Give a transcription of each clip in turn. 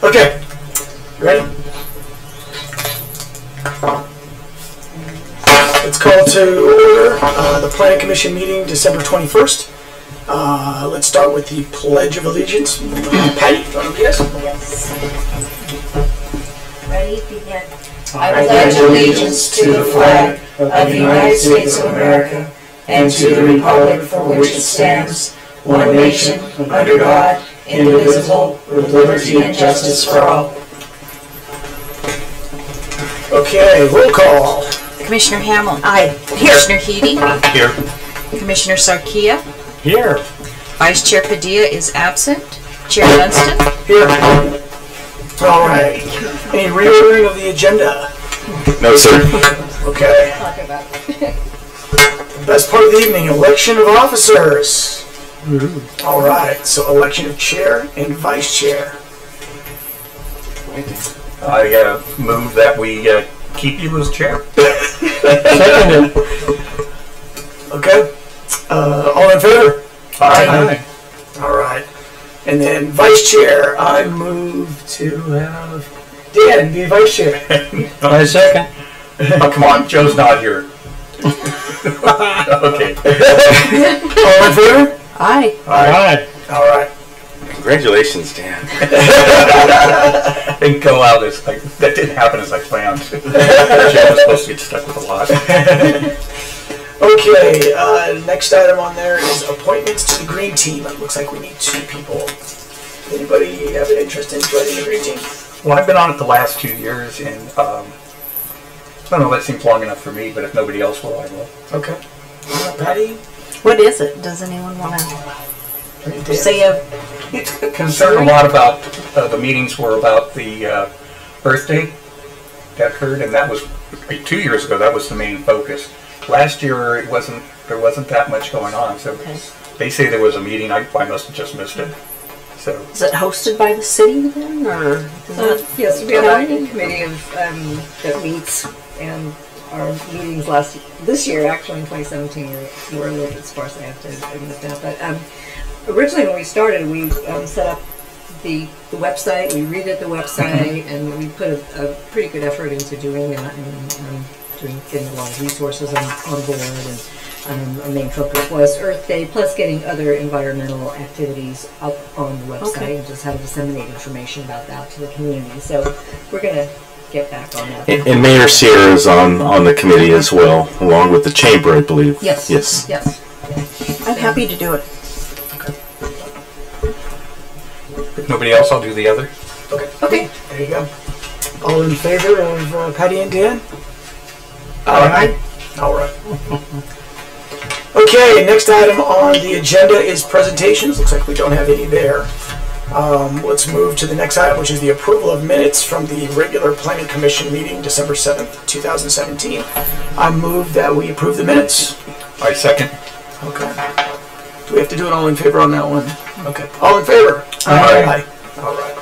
Okay, ready? Let's call to order the Planning Commission meeting December 21st. Let's start with the Pledge of Allegiance. Patty, you want to lead us? Yes. Ready? Begin. I pledge allegiance to the flag of the United States of America and to the republic for which it stands, one nation, under God, indivisible, with liberty and justice for all. Okay, roll call. Commissioner Hamel. Aye. Commissioner Heedy. Here. Commissioner Sarkia. Here. Vice Chair Padilla is absent. Chair Dunstan. Here. All right. Any reordering of the agenda? No, sir. Okay. Best part of the evening, election of officers. All right, so election of chair and vice chair. I move that we keep you as chair. Seconded. Okay. All in favor? Aye. All right. And then vice chair, I move to have Dan be vice chair. I second. Oh, come on, Joe's not here. Okay. All in favor? Aye. Aye. All right. Congratulations, Dan. Didn't go out as like that. Didn't happen as I planned. Joe was supposed to get stuck with a lot. Okay. Next item on there is appointments to the green team. It looks like we need 2 people. Anybody have an interest in joining the green team? Well, I've been on it the last 2 years, and I don't know if that seems long enough for me, but if nobody else will, I will. Okay. Patty? What is it? Does anyone want to say a... It's concerned a lot about, the meetings were about the birthday that occurred, and that was 2 years ago. That was the main focus. Last year, there wasn't that much going on, so they say there was a meeting. I must have just missed it. So Is it hosted by the city then, or? Yes, we have a committee that meets, and our meetings this year, actually in 2017, were a little bit sparse. I have to admit that. But originally, when we started, we set up the website. We redid the website, and we put a pretty good effort into doing that and getting a lot of resources on board. And our main focus was Earth Day, plus getting other environmental activities up on the website and just how to disseminate information about that to the community. So we're going to get back on that. And Mayor Sierra is on the committee as well, along with the chamber, I believe. Yes. Yes. Yes. I'm happy to do it. if nobody else, I'll do the other. Okay. There you go. All in favor of Patty and Dan? Aye. All right. Okay, next item on the agenda is presentations. Looks like we don't have any there. Let's move to the next item, which is the approval of minutes from the regular Planning Commission meeting, December 7th, 2017. I move that we approve the minutes. I second. Okay. Do we have to do it all in favor on that one? Okay. All in favor? Aye. All right.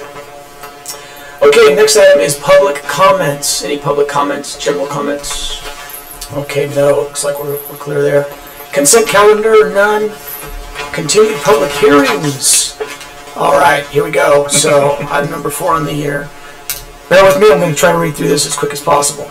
Okay, next item is public comments. Any public comments? General comments? Okay, no. Looks like we're clear there. Consent calendar, none. Continued public hearings. All right, here we go. So, item number 4 on the year. Bear with me, I'm going to try to read through this as quick as possible.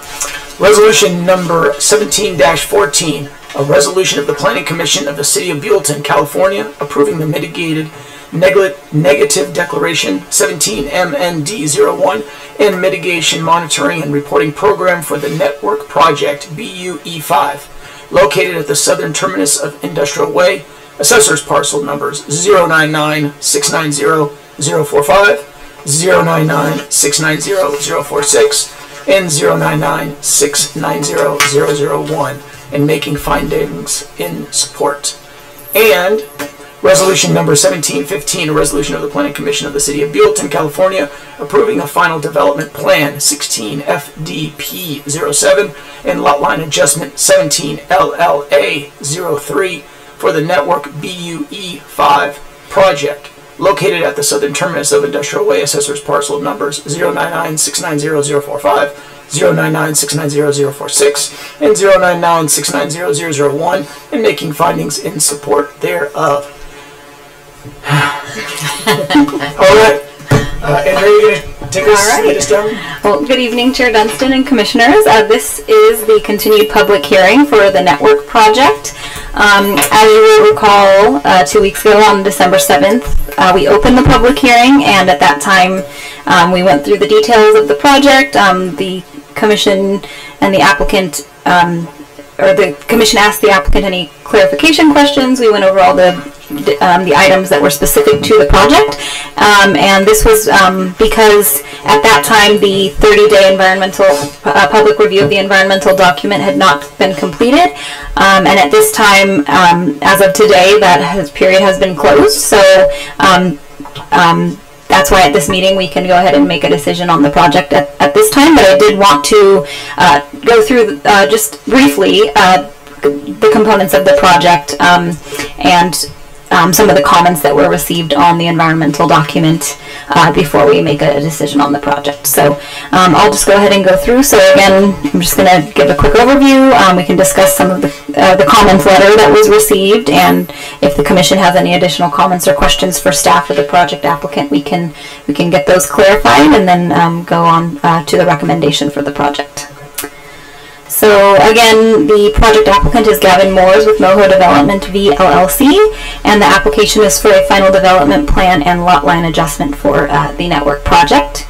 Resolution number 17-14, a resolution of the Planning Commission of the City of Buellton, California, approving the mitigated negative declaration 17MND01 and mitigation monitoring and reporting program for the network project BUE5. Located at the southern terminus of Industrial Way, assessors parcel numbers 099-690-045, 099-690-046, and 099-690-001, and making findings in support. And Resolution number 1715, a resolution of the Planning Commission of the City of Buellton, California, approving a final development plan 16FDP07 and lot line adjustment 17LLA03 for the network BUE5 project, located at the southern terminus of Industrial Way, assessors parcel numbers 099-690-045, 099-690-046, and 099-690-001, and making findings in support thereof. All right. Andrew, you going to take us, All right. lead us down. Well, good evening, Chair Dunstan and Commissioners. This is the continued public hearing for the network project. As you will recall, 2 weeks ago on December 7th, we opened the public hearing, and at that time we went through the details of the project. The Commission and the applicant, or the Commission asked the applicant any clarification questions. We went over all the items that were specific to the project, and this was because at that time the 30-day environmental public review of the environmental document had not been completed, and at this time, as of today, that period has been closed. So that's why at this meeting we can go ahead and make a decision on the project at this time. But I did want to go through just briefly the components of the project and some of the comments that were received on the environmental document before we make a decision on the project. So I'll just go ahead and go through. So again, I'm just going to give a quick overview. We can discuss some of the comments letter that was received, and if the Commission has any additional comments or questions for staff or the project applicant, we can get those clarified and then go on to the recommendation for the project. So again, the project applicant is Gavin Moores with Moho Development V LLC, and the application is for a final development plan and lot line adjustment for the network project.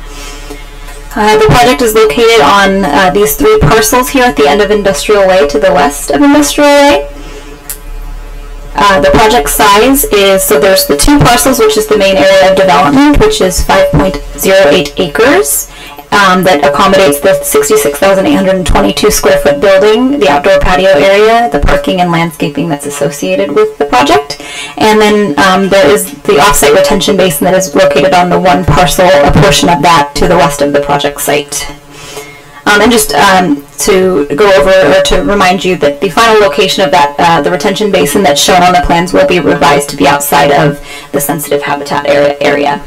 The project is located on these 3 parcels here at the end of Industrial Way to the west of Industrial Way. The project size is, so there's the 2 parcels, which is the main area of development, which is 5.08 acres. That accommodates the 66,822 square foot building, the outdoor patio area, the parking and landscaping that's associated with the project. And then there is the offsite retention basin that is located on the 1 parcel, a portion of that to the west of the project site. And just to go over, or to remind you that the final location of that, the retention basin that's shown on the plans will be revised to be outside of the sensitive habitat area.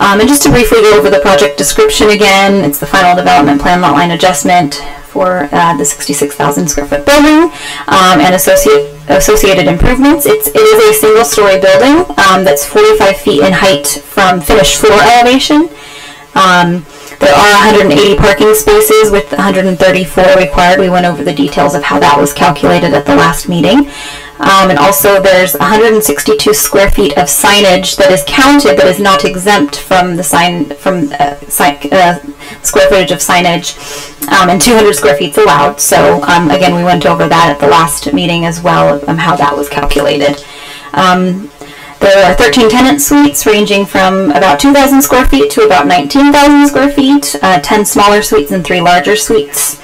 And just to briefly go over the project description again, it's the final development plan lot line adjustment for the 66,000 square foot building and associated improvements. It is a single-story building that's 45 feet in height from finished floor elevation. There are 180 parking spaces with 134 required. We went over the details of how that was calculated at the last meeting. And also there's 162 square feet of signage that is counted but is not exempt from the square footage of signage, and 200 square feet is allowed. So again, we went over that at the last meeting as well, how that was calculated. There are 13 tenant suites ranging from about 2,000 square feet to about 19,000 square feet, 10 smaller suites and 3 larger suites.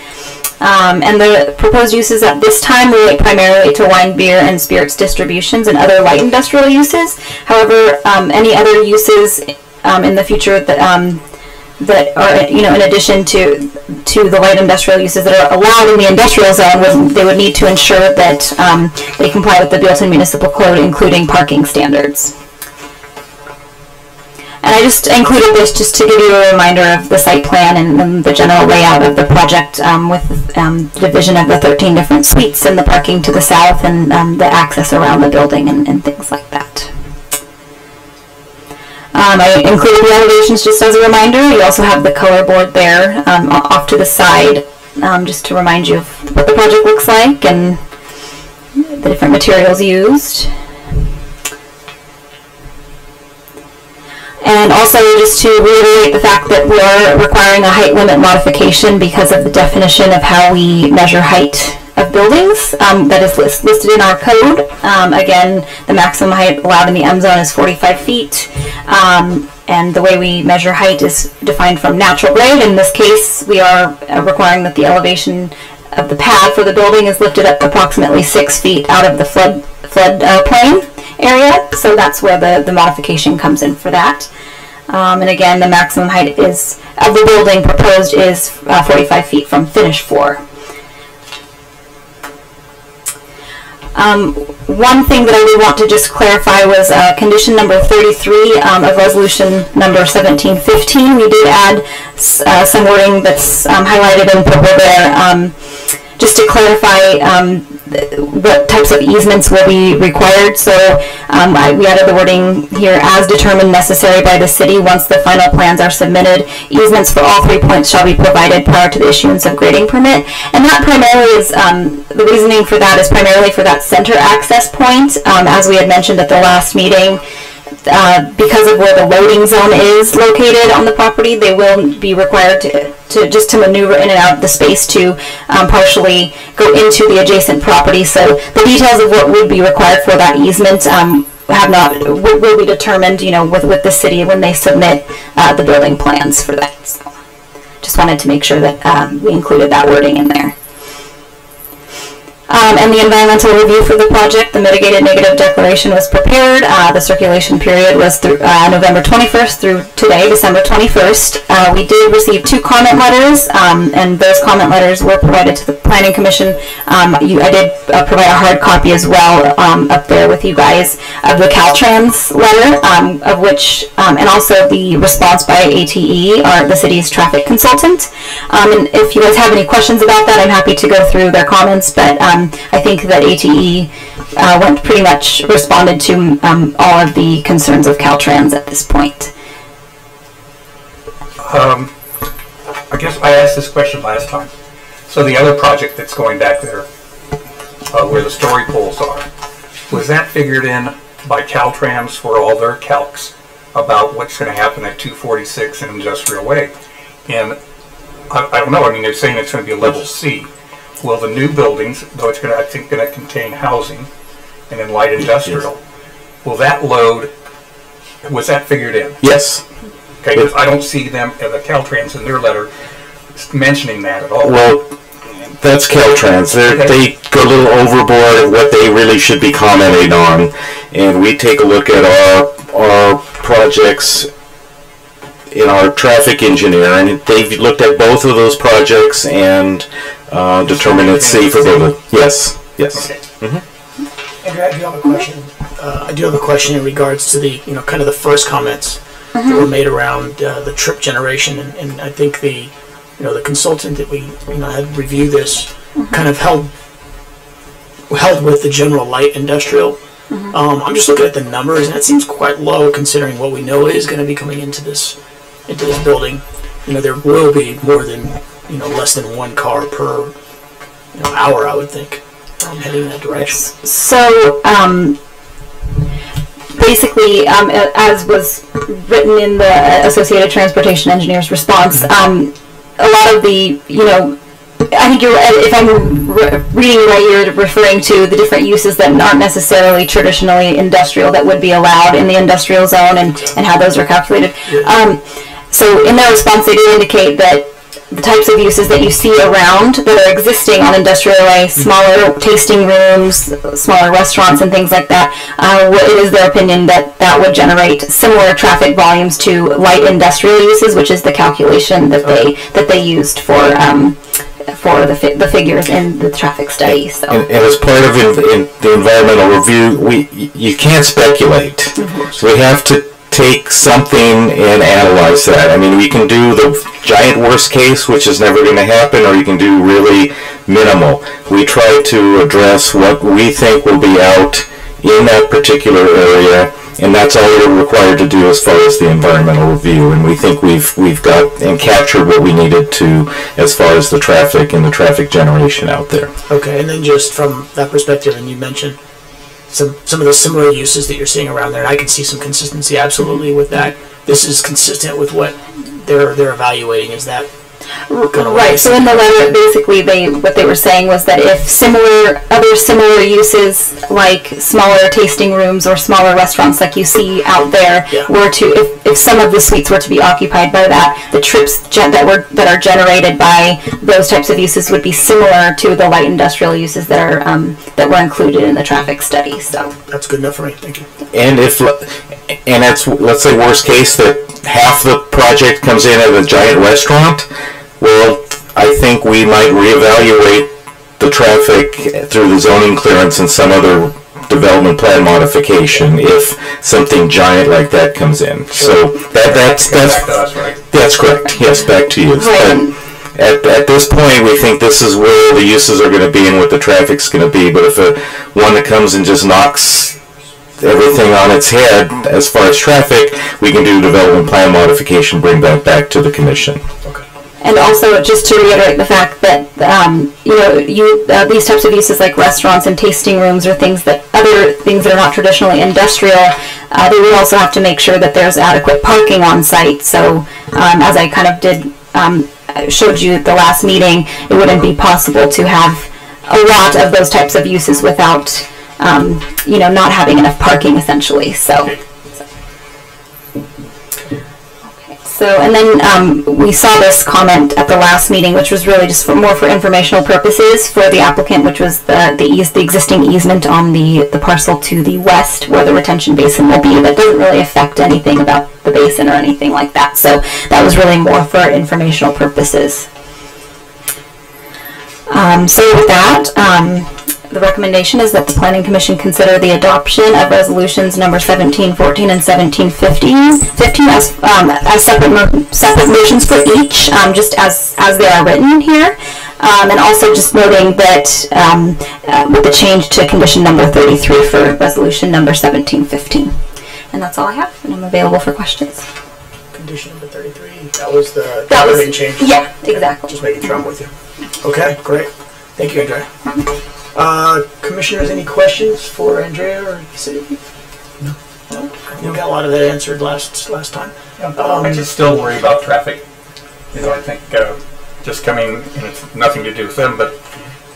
And the proposed uses at this time relate primarily to wine, beer, and spirits distributions and other light industrial uses. However, any other uses in the future that are, in addition to the light industrial uses that are allowed in the industrial zone, they would need to ensure that they comply with the Buellton Municipal Code, including parking standards. And I just included this just to give you a reminder of the site plan and the general layout of the project, with the division of the 13 different suites and the parking to the south and the access around the building and things like that. I included the elevations just as a reminder. You also have the color board there off to the side, just to remind you of what the project looks like and the different materials used. And also just to reiterate the fact that we are requiring a height limit modification because of the definition of how we measure height of buildings that is listed in our code. Again, the maximum height allowed in the M zone is 45 feet. And the way we measure height is defined from natural grade. In this case, we are requiring that the elevation of the pad for the building is lifted up approximately 6 feet out of the flood plain area. So that's where the modification comes in for that. And again, the maximum height is of the building proposed is 45 feet from finished floor. One thing that I would want to just clarify was condition number 33 of resolution number 1715. We did add some wording that's highlighted in purple there. Just to clarify, what types of easements will be required. So we added the wording here, as determined necessary by the city once the final plans are submitted. Easements for all 3 points shall be provided prior to the issuance of grading permit. And that primarily is, the reasoning for that is primarily for that center access point. As we had mentioned at the last meeting, because of where the loading zone is located on the property, they will be required to maneuver in and out of the space to partially go into the adjacent property. So the details of what would be required for that easement will be determined, with the city when they submit the building plans for that. So just wanted to make sure that we included that wording in there. And the environmental review for the project, the mitigated negative declaration was prepared. The circulation period was through November 21st through today, December 21st. We did receive 2 comment letters, and those comment letters were provided to the Planning Commission. I did provide a hard copy as well up there with you guys of the Caltrans letter, of which, and also the response by ATE, the city's traffic consultant. And if you guys have any questions about that, I'm happy to go through their comments, but I think that ATE pretty much responded to all of the concerns of Caltrans at this point. I guess I asked this question last time. So the other project that's going back there, where the story poles are, was that figured in by Caltrans for all their calcs about what's going to happen at 246 and Industrial Way? And I don't know. I mean, they're saying it's going to be a level C. Well, the new buildings, though it's going to contain housing and then light industrial, yes. Will that load, was that figured in? Yes. Okay, because I don't see them, the Caltrans in their letter, mentioning that at all. Well, that's Caltrans. They go a little overboard at what they really should be commenting on, and we take a look at our projects in our traffic engineer, and they've looked at both of those projects and determined it's safe for building. Yes. Okay. Mm-hmm. Andrew, I do have a question. I do have a question in regards to the, kind of the first comments that were made around the trip generation, and I think the consultant that we had reviewed this kind of held with the general light industrial. I'm just looking at the numbers, and it seems quite low considering what we know is going to be coming into this building. There will be more than less than 1 car per hour, I would think, heading in that direction. So basically, as was written in the Associated Transportation Engineers response, a lot of the, I think if I'm reading right, you're referring to the different uses that aren't necessarily traditionally industrial that would be allowed in the industrial zone and how those are calculated. Yeah. So in their response, they did indicate that the types of uses that you see around that are existing on Industrial Way, smaller tasting rooms, smaller restaurants, and things like that, it is their opinion that would generate similar traffic volumes to light industrial uses, which is the calculation that they used for the figures in the traffic study. So. And as part of the environmental review, you can't speculate. So we have to take something and analyze that. I mean, we can do the giant worst case, which is never going to happen, or you can do really minimal. We try to address what we think will be out in that particular area, and that's all we're required to do as far as the environmental review. And we think we've got and captured what we needed to as far as the traffic and the traffic generation out there. Okay, and then just from that perspective, and you mentioned some of the similar uses that you're seeing around there, and I can see some consistency absolutely with that. This is consistent with what they're evaluating. Is that right? So in the letter, basically, what they were saying was that if other similar uses like smaller tasting rooms or smaller restaurants like you see out there were to, if some of the suites were to be occupied by that, the trips that are generated by those types of uses would be similar to the light industrial uses that were included in the traffic study. So that's good enough for me. Thank you. And it's, let's say worst case that half the project comes in at a giant restaurant. Well, I think we might reevaluate the traffic through the zoning clearance and some other development plan modification if something giant like that comes in. So that's back to us, right? That's correct. Yes, back to you. Right. at this point, we think this is where the uses are going to be and what the traffic's going to be. But if one that comes and just knocks everything on its head as far as traffic, we can do development plan modification, bring that back to the commission. Okay. And also, just to reiterate the fact that these types of uses like restaurants and tasting rooms or other things that are not traditionally industrial, they would also have to make sure that there's adequate parking on site. So, as I kind of showed you at the last meeting, it wouldn't be possible to have a lot of those types of uses without, not having enough parking, essentially. So, and then we saw this comment at the last meeting, which was really just more for informational purposes for the applicant, which was the existing easement on the parcel to the west where the retention basin will be. That doesn't really affect anything about the basin or anything like that. So that was really more for informational purposes. So with that, the recommendation is that the Planning Commission consider the adoption of resolutions number 1714 and 1715 as separate motions for each, just as they are written here, and also just noting that with the change to condition number 33 for resolution number 1715. And that's all I have, and I'm available for questions. Condition number 33. That was the wording change. Yeah, exactly. Just making sure I'm with you. Okay, great. Thank you, Andrea. Commissioners, any questions for Andrea or the city? No. You got a lot of that answered last time. I just still worry about traffic. I think just coming, and it's nothing to do with them, but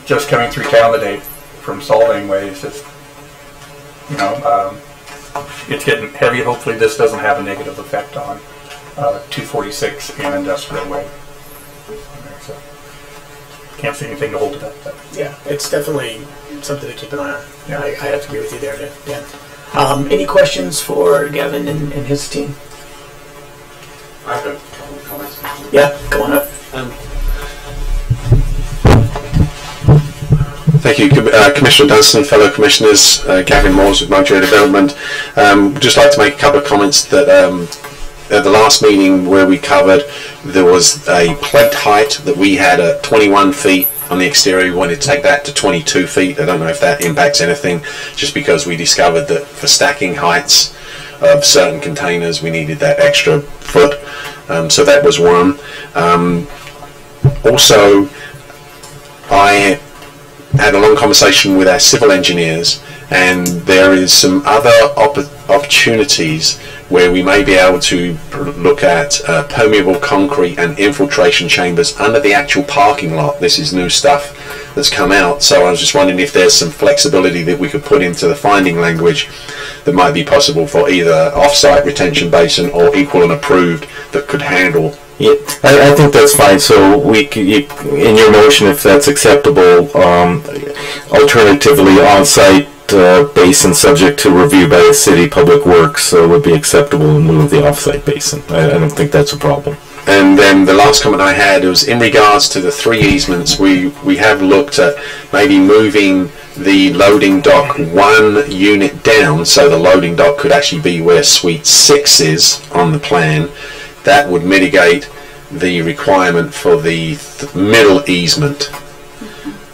just coming through town today from Solvang Way is just, it's getting heavy. Hopefully this doesn't have a negative effect on 246 and Industrial Way. So, can't see anything to hold it up. But. Yeah, it's definitely something to keep an eye on. Yeah. I have to agree with you there, Dan. Any questions for Gavin and his team? I have a couple of comments. Yeah, go on up. Thank you, Commissioner Dunstan, fellow commissioners, Gavin Moores with Mojo Development. Just like to make a couple of comments that at the last meeting where we covered, there was a plate height that we had at 21 feet on the exterior. We wanted to take that to 22 feet. I don't know if that impacts anything, just because we discovered that for stacking heights of certain containers we needed that extra foot. So that was one. Also, I had a long conversation with our civil engineers, and there is some other opportunities where we may be able to look at permeable concrete and infiltration chambers under the actual parking lot. This is new stuff that's come out, so I was just wondering if there's some flexibility that we could put into the finding language that might be possible for either off-site retention basin or equal and approved that could handle. Yeah, I think that's fine. So in your motion, if that's acceptable, alternatively on-site basin subject to review by the city public works would be acceptable in lieu of the off-site basin. I don't think that's a problem. And then the last comment I had was in regards to the 3 easements. We have looked at maybe moving the loading dock 1 unit down, so the loading dock could actually be where Suite 6 is on the plan. That would mitigate the requirement for the middle easement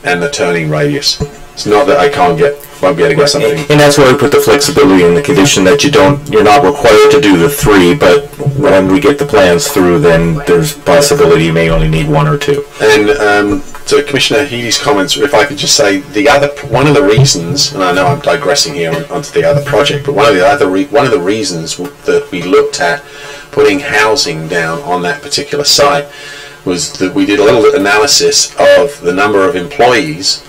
and the turning radius. It's not that I won't be able to get something. And that's why we put the flexibility in the condition that you're not required to do the 3, but when we get the plans through, then there's possibility you may only need 1 or 2. And to Commissioner Healy's comments, if I could just say one of the reasons, and I know I'm digressing here onto the other project, but one of the reasons that we looked at putting housing down on that particular site was that we did a little analysis of the number of employees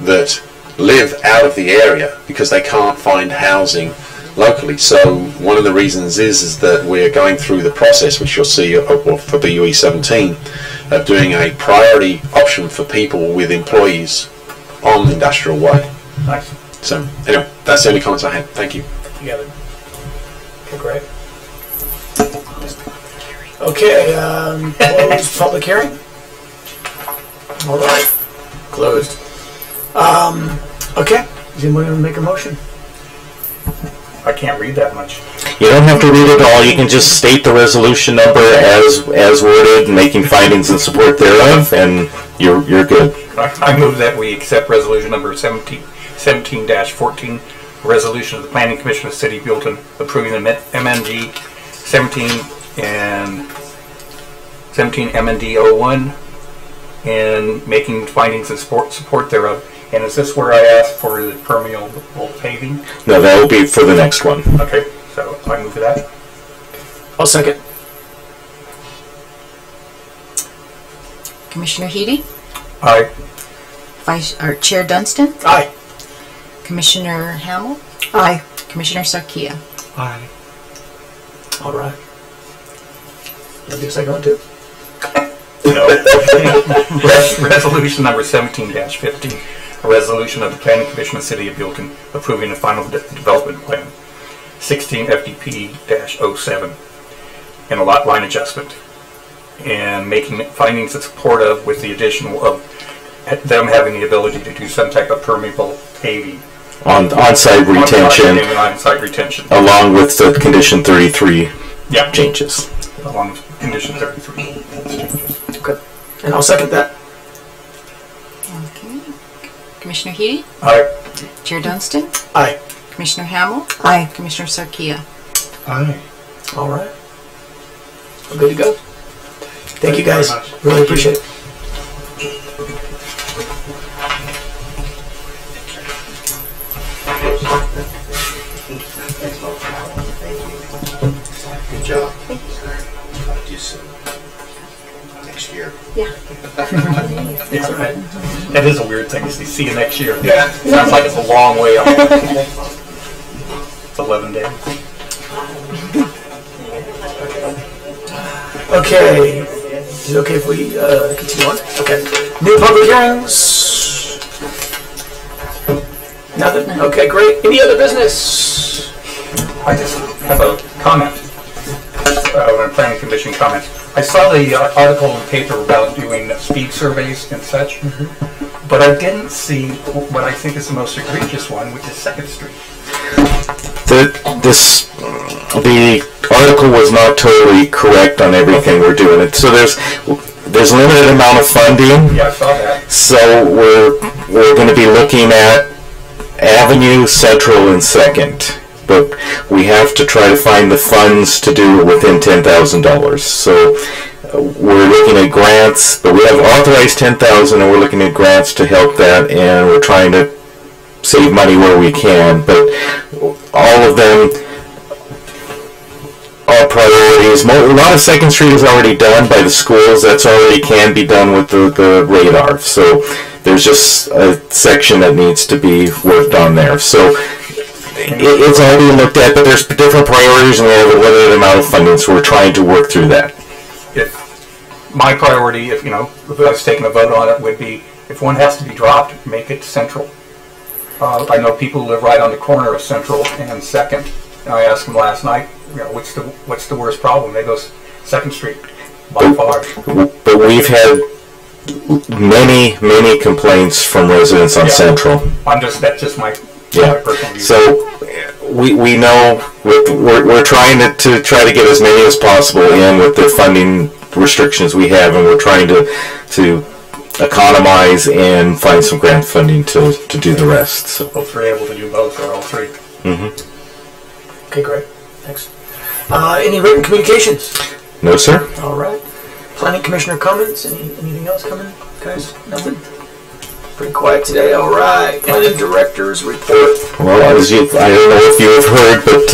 that live out of the area because they can't find housing locally. So one of the reasons is that we're going through the process, which you'll see for BUE 17, of doing a priority option for people with employees on the Industrial Way. Nice. So anyway, that's the only comments I had. Thank you. Together. Okay, great. Okay, closed public hearing. All right, closed. Okay, does anybody want to make a motion? I can't read that much. You don't have to read it all. You can just state the resolution number as worded, making findings in support thereof, and you're good. I move that we accept resolution number 17-14, resolution of the Planning Commission of the City of Buellton approving the MNG 17 MND 01 and making findings in support thereof. And is this where I ask for the permeable paving? No, that will be for the next one. Okay, so I move to that. I'll second. Commissioner Heedy? Aye. Chair Dunstan? Aye. Commissioner Hamel? Aye. Commissioner Sarkia? Aye. All right. You want to do a second one too? No. Resolution number 17-15, a resolution of the Planning Commission of the City of Buellton approving the final development plan, 16 FDP-07, and a lot line adjustment, and making findings in support of with the additional of them having the ability to do some type of permeable paving. On-site retention. On-site retention. Along with the condition 33 changes. Along with condition 33 changes. Okay. And I'll second that. Okay. Commissioner Heedy? Aye. Chair Dunstan? Aye. Commissioner Hamel? Aye. Commissioner Sarkia? Aye. All right. We're good to go. Thank you guys. very much. Really appreciate it. Good job. Talk to you soon. Next year. It's all right. That is a weird thing to see you next year. Yeah. Sounds like it's a long way up. It's 11 days. Okay. Is it okay if we continue on? Okay. New public hearings? Nothing? Okay, great. Any other business? I just have a comment. On planning commission comments. I saw the article in the paper about doing speed surveys and such, but I didn't see what I think is the most egregious one, which is 2nd Street. The article was not totally correct on everything we're doing. So there's limited amount of funding. Yeah, I saw that. So we're going to be looking at Avenue, Central, and 2nd. But we have to try to find the funds to do it within $10,000. So we're looking at grants, but we have authorized $10,000, and we're looking at grants to help that, and we're trying to save money where we can. But all of them are priorities. A lot of 2nd Street is already done by the schools. That's already can be done with the radar. So there's just a section that needs to be worked on there. So it's already looked at, but there's different priorities, and we have a limited amount of funding, so we're trying to work through that. My priority, if I was taking a vote on it, would be if one has to be dropped, make it Central. I know people who live right on the corner of Central and 2nd. And I asked them last night, what's the worst problem? They go 2nd Street by far. But we've had many complaints from residents on Central. That's just my personal view. So we know we're trying to try to get as many as possible in with the funding restrictions we have, and we're trying to economize and find some grant funding to do the rest. So hopefully we're able to do both, or all three. Okay, great. Thanks. Any written communications? No, sir. All right. Planning commissioner comments? Anything else coming, guys? Nothing? Pretty quiet today. All right. Planning director's report. Well, I don't know if you have heard, but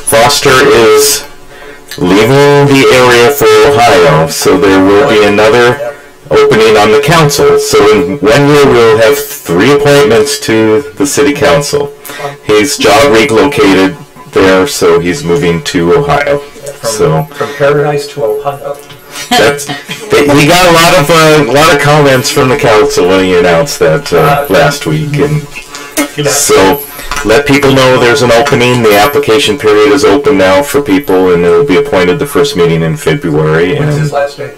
Foster is leaving the area for Ohio, so there will be another opening on the council. So in 1 year we'll have 3 appointments to the city council. His job relocated there, so he's moving to Ohio. From Paradise to Ohio. He got a lot of comments from the council when he announced that last week, and so let people know there's an opening. The application period is open now for people, and it will be appointed the first meeting in February. When's his last day?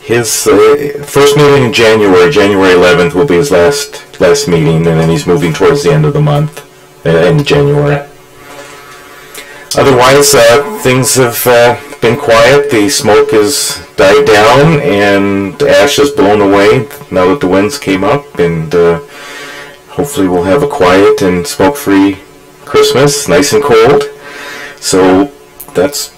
His first meeting in January 11th will be his last meeting, and then he's moving towards the end of the month in January. Otherwise, things have been quiet. The smoke has died down and ash is blown away now that the winds came up, and hopefully we'll have a quiet and smoke-free Christmas, nice and cold. So that's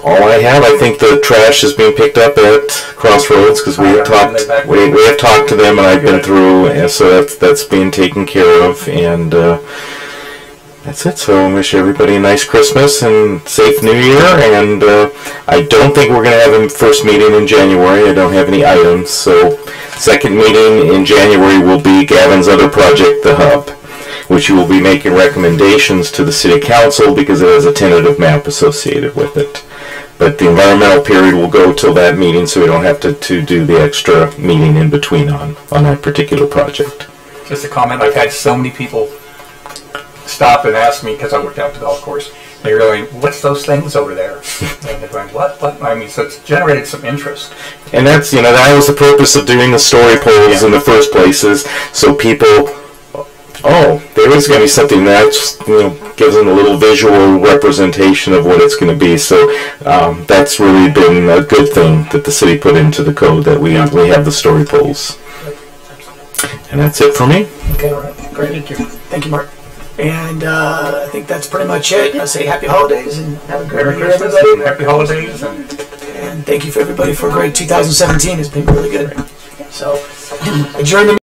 all I have. I think the trash is being picked up at Crossroads because we have talked to them, and I've been through, and so that's being taken care of, and that's it. So I wish everybody a nice Christmas and safe New Year, and I don't think we're going to have a first meeting in January. I don't have any items, so second meeting in January will be Gavin's other project, the Hub, which you will be making recommendations to the City Council because it has a tentative map associated with it. But the environmental period will go till that meeting, so we don't have to do the extra meeting in between on that particular project. Just a comment, I've had so many people stop and ask me, because I worked out the golf course, they're going, what's those things over there? And they're going, what? I mean, so it's generated some interest. And that's, that was the purpose of doing the story polls in the first place, is so people, oh, there is going to be something that just, gives them a little visual representation of what it's going to be. So that's really been a good thing that the city put into the code, that we have the story polls. And that's it for me. Okay, all right. Great. Thank you. Thank you, Mark. And I think that's pretty much it. I say happy holidays and have a great Merry year, Christmas everybody. and happy holidays. And thank you for everybody for a great 2017. It's been really good. So, adjourn the